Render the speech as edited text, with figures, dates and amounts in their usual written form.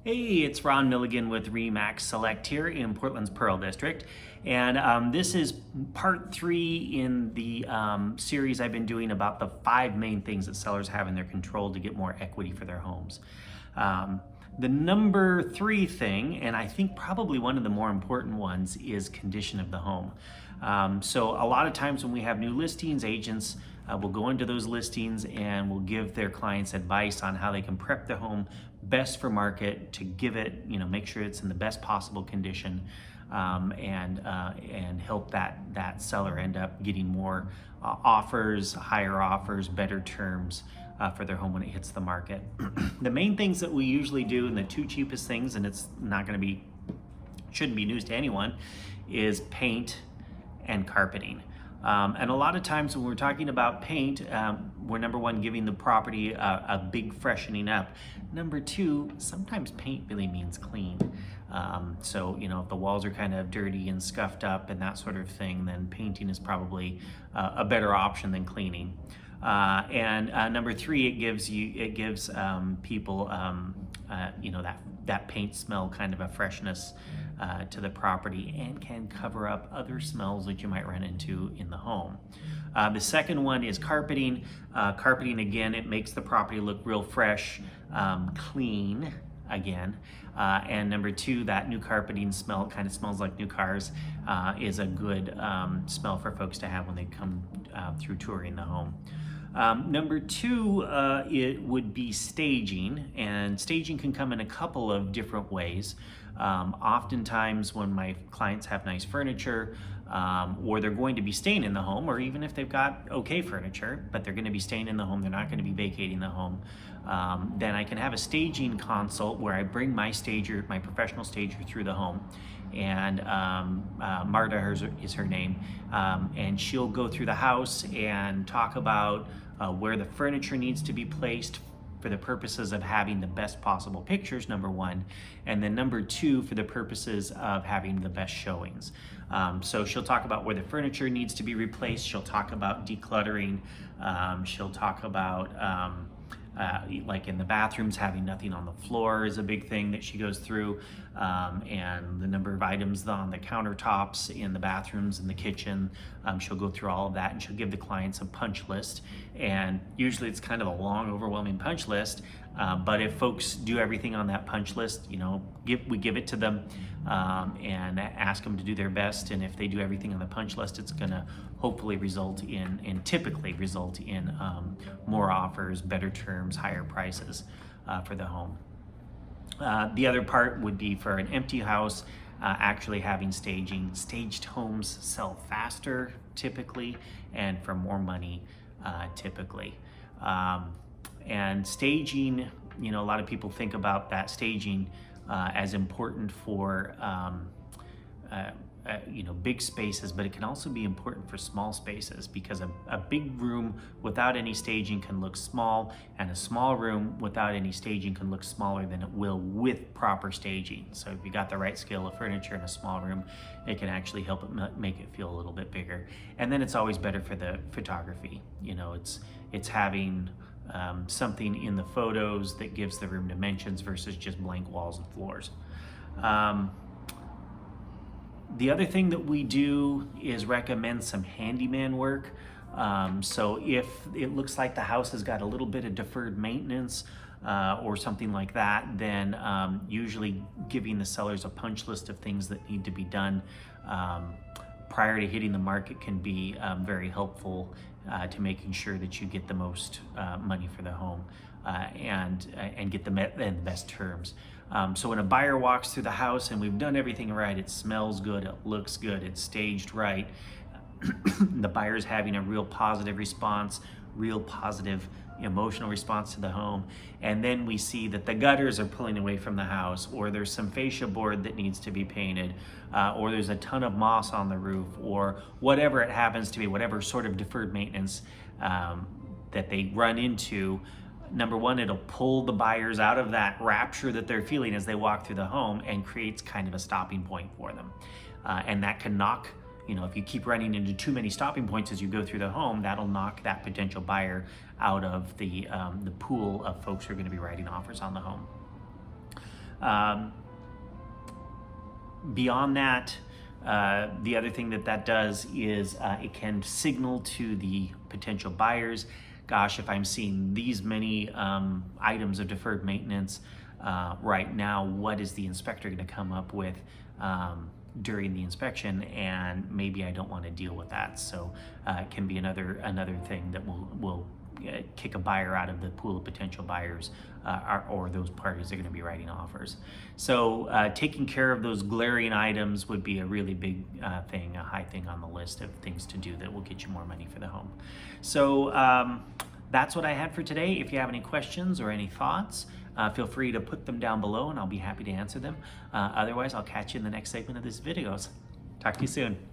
Hey, it's Ron Milligan with Remax Select here in Portland's Pearl District. And this is part 3 in the series I've been doing about the 5 main things that sellers have in their control to get more equity for their homes. The number 3 thing, and I think probably one of the more important ones, is condition of the home. So a lot of times when we have new listings, agents will go into those listings and will give their clients advice on how they can prep the home best for market to give it, make sure it's in the best possible condition, and help that seller end up getting more offers, higher offers, better terms for their home when it hits the market. The main things that we usually do, and the 2 cheapest things, and it's not going to be, shouldn't be news to anyone, is paint and carpeting. And a lot of times when we're talking about paint, we're number 1, giving the property a big freshening up. Number 2, sometimes paint really means clean. So, if the walls are kind of dirty and scuffed up and that sort of thing, then painting is probably a better option than cleaning. And number 3, it gives people, that paint smell, kind of a freshness to the property, and can cover up other smells that you might run into in the home. The second one is carpeting. Carpeting, again, it makes the property look real fresh, clean again. And number 2, that new carpeting smell, kind of smells like new cars, is a good smell for folks to have when they come through touring the home. Number 2, it would be staging, and staging can come in a couple of different ways. Oftentimes when my clients have nice furniture, or they're going to be staying in the home, or even if they've got okay furniture, but they're going to be staying in the home, they're not going to be vacating the home, then I can have a staging consult where I bring my stager, my professional stager, through the home. And Marta is her name, and she'll go through the house and talk about where the furniture needs to be placed for the purposes of having the best possible pictures, number 1, and then number 2, for the purposes of having the best showings. So she'll talk about where the furniture needs to be replaced, she'll talk about decluttering, she'll talk about like in the bathrooms, having nothing on the floor is a big thing that she goes through, and the number of items on the countertops in the bathrooms and the kitchen. She'll go through all of that, and she'll give the clients a punch list, and usually it's kind of a long, overwhelming punch list, but if folks do everything on that punch list, we give it to them, and ask them to do their best, and if they do everything on the punch list, it's going to hopefully typically result in more offers, better terms, higher prices for the home. The other part would be for an empty house, actually having staging. Staged homes sell faster typically, and for more money typically. And staging, a lot of people think about that staging as important for big spaces, but it can also be important for small spaces, because a big room without any staging can look small, and a small room without any staging can look smaller than it will with proper staging. So if you got the right scale of furniture in a small room, it can actually help it make it feel a little bit bigger. And then it's always better for the photography. It's having something in the photos that gives the room dimensions versus just blank walls and floors. The other thing that we do is recommend some handyman work. So if it looks like the house has got a little bit of deferred maintenance or something like that, then usually giving the sellers a punch list of things that need to be done prior to hitting the market can be very helpful to making sure that you get the most money for the home and get the best terms. So when a buyer walks through the house and we've done everything right, it smells good, it looks good, it's staged right, the buyer's having a real positive response, real positive emotional response to the home, and then we see that the gutters are pulling away from the house, or there's some fascia board that needs to be painted, or there's a ton of moss on the roof, or whatever it happens to be, whatever sort of deferred maintenance that they run into. Number 1, it'll pull the buyers out of that rapture that they're feeling as they walk through the home, and creates kind of a stopping point for them. And that can knock, if you keep running into too many stopping points as you go through the home, that'll knock that potential buyer out of the pool of folks who are going to be writing offers on the home. Beyond that, the other thing that does is it can signal to the potential buyers, gosh, if I'm seeing these many items of deferred maintenance right now, what is the inspector going to come up with during the inspection? And maybe I don't want to deal with that. So it can be another thing that will kick a buyer out of the pool of potential buyers or those parties that are going to be writing offers. So taking care of those glaring items would be a really big thing, a high thing on the list of things to do that will get you more money for the home. So that's what I had for today. If you have any questions or any thoughts, feel free to put them down below and I'll be happy to answer them. Otherwise, I'll catch you in the next segment of this video. Talk to you soon.